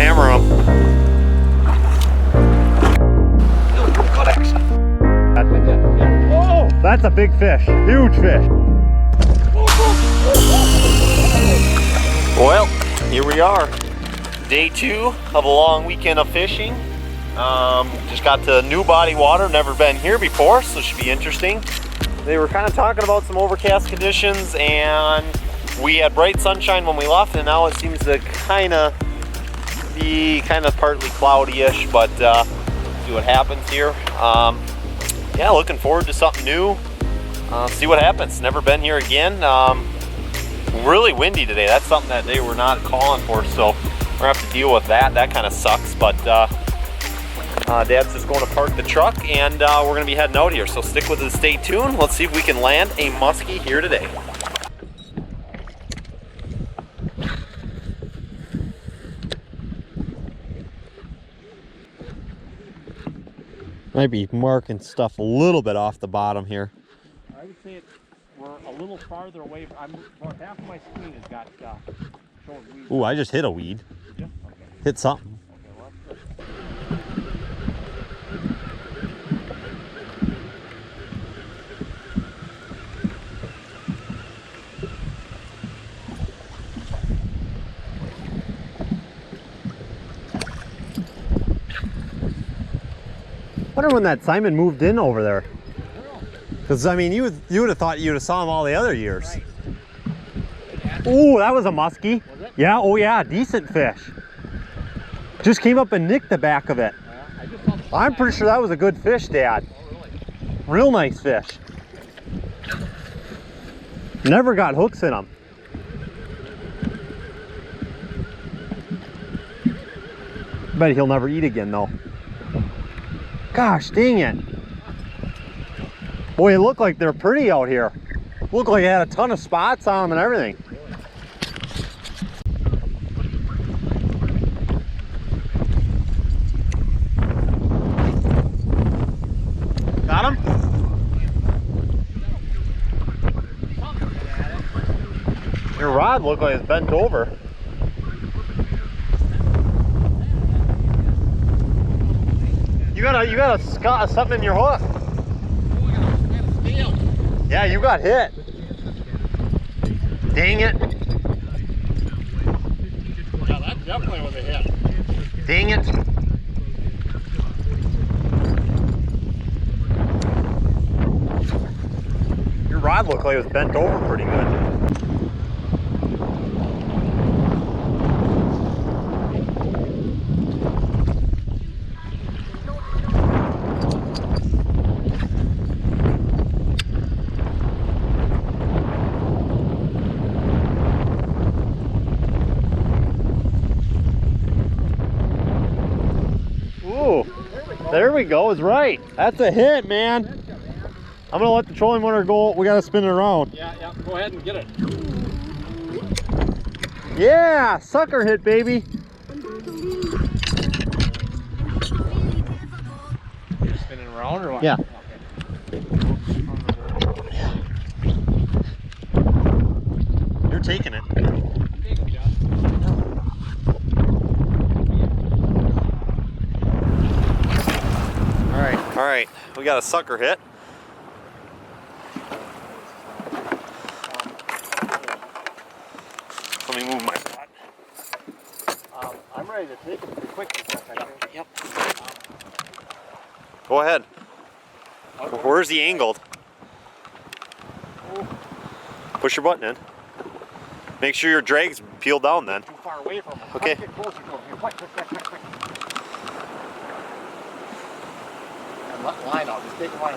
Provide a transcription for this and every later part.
Hammer them. Good action. Whoa! That's a big fish. Huge fish. Well, here we are. Day 2 of a long weekend of fishing. Just got to new body water, never been here before, so it should be interesting. They were kind of talking about some overcast conditions, and we had bright sunshine when we left, and now it seems to be partly cloudy-ish, but see what happens here. Yeah, looking forward to something new. See what happens. Never been here again. Really windy today. That's something that they were not calling for, so we're gonna have to deal with that. That kind of sucks, but Dad's just going to park the truck, and we're gonna be heading out here, so stick with us, stay tuned. Let's see if we can land a muskie here today. Might be marking stuff a little bit off the bottom here. I would say we're a little farther away. About half of my screen has got showing weeds. Ooh, I just hit a weed. Yeah? Okay. Hit something. Okay, well, that's good. I wonder when that Simon moved in over there. Because, I mean, you would have thought you would have saw him all the other years. Right. Ooh, that was a muskie. Was it? Yeah, oh yeah, decent fish. Just came up and nicked the back of it. I just saw the I'm pretty sure that was a good fish, Dad. Oh, really? Real nice fish. Never got hooks in them. Bet he'll never eat again, though. Gosh, dang it. Boy, it looked like they're pretty out here. Looked like it had a ton of spots on them and everything. Got him? Your rod looked like it's bent over. You got something in your hook. Yeah, you got hit. Dang it. Yeah, that definitely was a hit. Dang it. Your rod looked like it was bent over pretty good. There we go, is right. That's a hit, man. I'm gonna let the trolling motor go. We gotta spin it around. Yeah, go ahead and get it. Yeah, sucker hit, baby. You're spinning around or what? Yeah. Okay. You're taking it. Take it, John. All right, we got a sucker hit. Let me move my spot. I'm ready to take it pretty quick. Yep. Go ahead. Where's the angled? Push your button in. Make sure your drag's peeled down then. Too far away from him. Okay. Get closer to him. Quick. And let line out. Just take a line.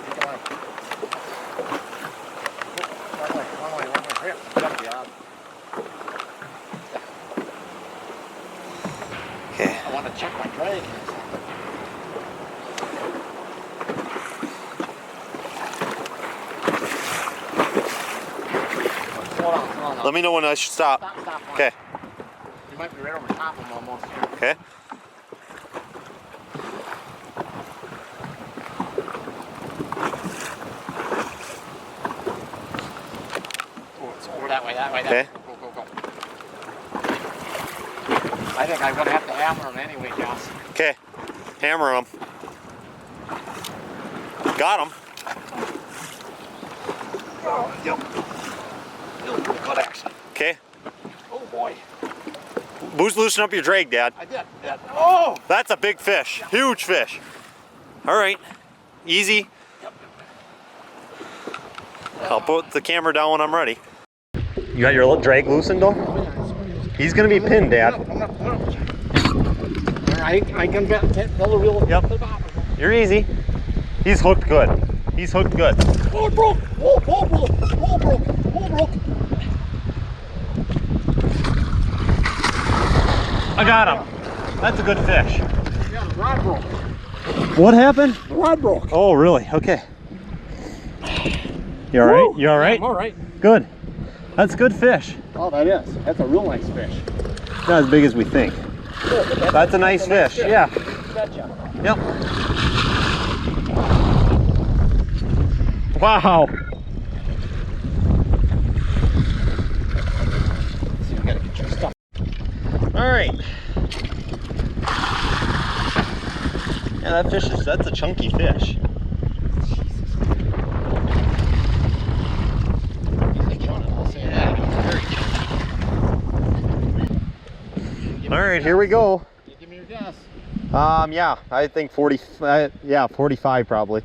One way. Here. Gotta be on. Okay. I want to check my drag. Slow down. Let me know when I should stop. Stop. Okay. You might be right over top of him almost. Okay. Oh, it's over that way. Okay. Go. I think I'm gonna have to hammer them anyway, Joss. Okay, hammer them. Got him. Oh, yep. Good action. Okay. Oh boy. Loosen up your drag, Dad. I did. Oh! That's a big fish. Huge fish. All right. Easy. Yep. I'll put the camera down when I'm ready. You got your drag loosened though? He's gonna be pinned, Dad. I can tell the reel. Yep. You're easy. He's hooked good. He's hooked good. Oh, it broke! Oh, broke! Oh, broke! Oh, broke! I got him. That's a good fish. Yeah, the rod broke. What happened? The rod broke. Oh, really? Okay. You all right? You all right? I'm all right. Good. That's good fish. Oh, that is. That's a real nice fish. Not as big as we think. That's a nice fish. Yeah. Gotcha. Yep. Wow. So you gotta get your stuff. All right. Yeah, that's a chunky fish. All right, here we go. You give me your guess. Yeah, I think 40, yeah, 45 probably.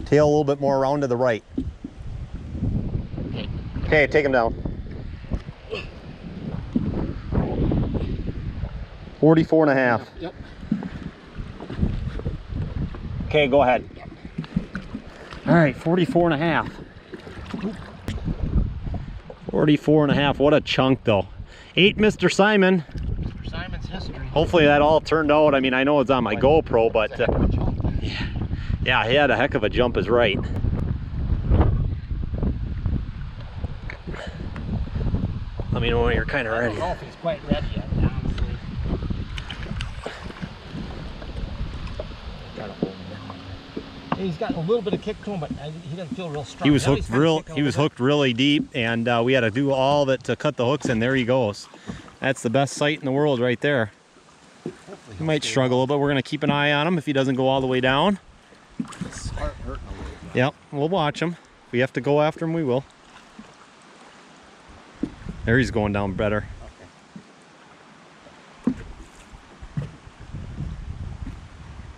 Tail a little bit more around to the right. Okay, take him down. 44 and a half. Yep. Okay, go ahead. All right, 44 and a half. 44 and a half. What a chunk though. 8 Mr. Simon. Mr. Simon's history. Hopefully that all turned out. I mean, I know it's on my GoPro, but yeah, he had a heck of a jump is right. Let me know when you're kind of ready. I don't know if he's quite ready yet, honestly. He's got a little bit of kick to him, but he doesn't feel real strong. He was hooked hooked really deep, and we had to do all of it to cut the hooks, and there he goes. That's the best sight in the world right there. He might struggle a little bit. We're gonna keep an eye on him if he doesn't go all the way down. His heart hurting a little bit. Yep, we'll watch him. If we have to go after him, we will. There he's going down better. Okay.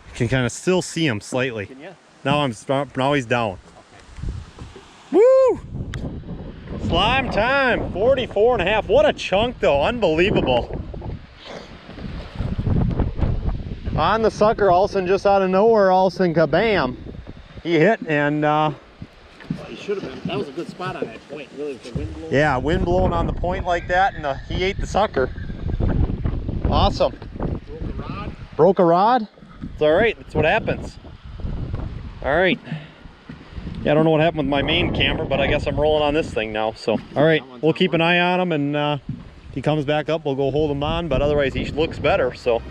You can kind of still see him slightly. Can you? Now he's down. Okay. Woo! Slime time, 44 and a half. What a chunk though, unbelievable. On the sucker, all of a sudden, just out of nowhere, all of a sudden, kabam. He hit and Well, he should have been. That was a good spot on that point, really, with the wind blowing. yeah, wind blowing on the point like that, and he ate the sucker. Awesome. Broke a rod. Broke a rod? It's all right, that's what happens. All right. Yeah, I don't know what happened with my main camera, but I guess I'm rolling on this thing now, so. All right, we'll keep an eye on him, and if he comes back up, we'll go hold him on, but otherwise he looks better, so.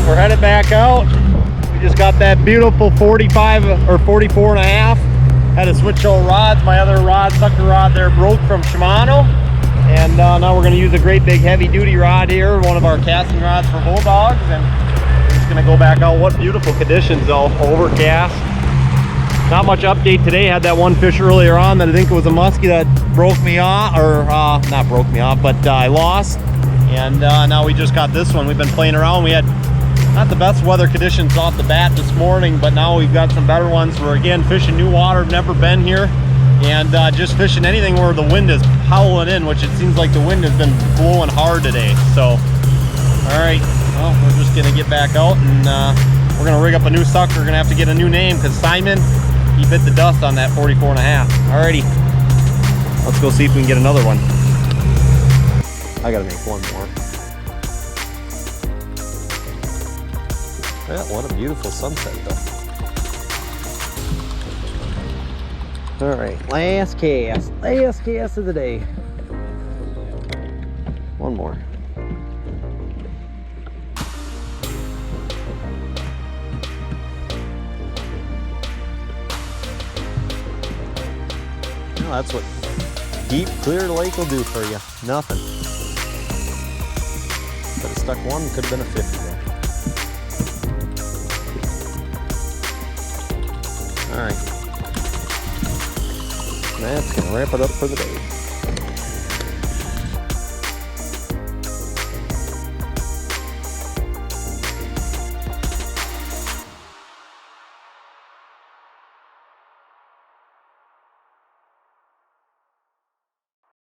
We're headed back out. We just got that beautiful 45 or 44 and a half. Had to switch old rods. My other rod, sucker rod there, broke from Shimano. And now we're gonna use a great big heavy duty rod here, one of our casting rods for bulldogs. And we're just gonna go back out. What beautiful conditions though, overcast. Not much update today. Had that one fish earlier on that I think it was a musky that broke me off, or not broke me off, but I lost. And now we just got this one. We've been playing around. We had not the best weather conditions off the bat this morning, but now we've got some better ones. We're again fishing new water, never been here, and just fishing anything where the wind is howling in, which it seems like the wind has been blowing hard today. So, all right, well, we're just gonna get back out, and we're gonna rig up a new sucker. We're gonna have to get a new name because Simon He bit the dust on that 44.5. Alrighty, let's go see if we can get another one. I gotta make one more. Yeah, what a beautiful sunset though. Alright, last cast of the day. One more. Well, that's what deep, clear lake will do for you. Nothing. Could have stuck one, could have been a 50 though. Alright. That's gonna wrap it up for the day.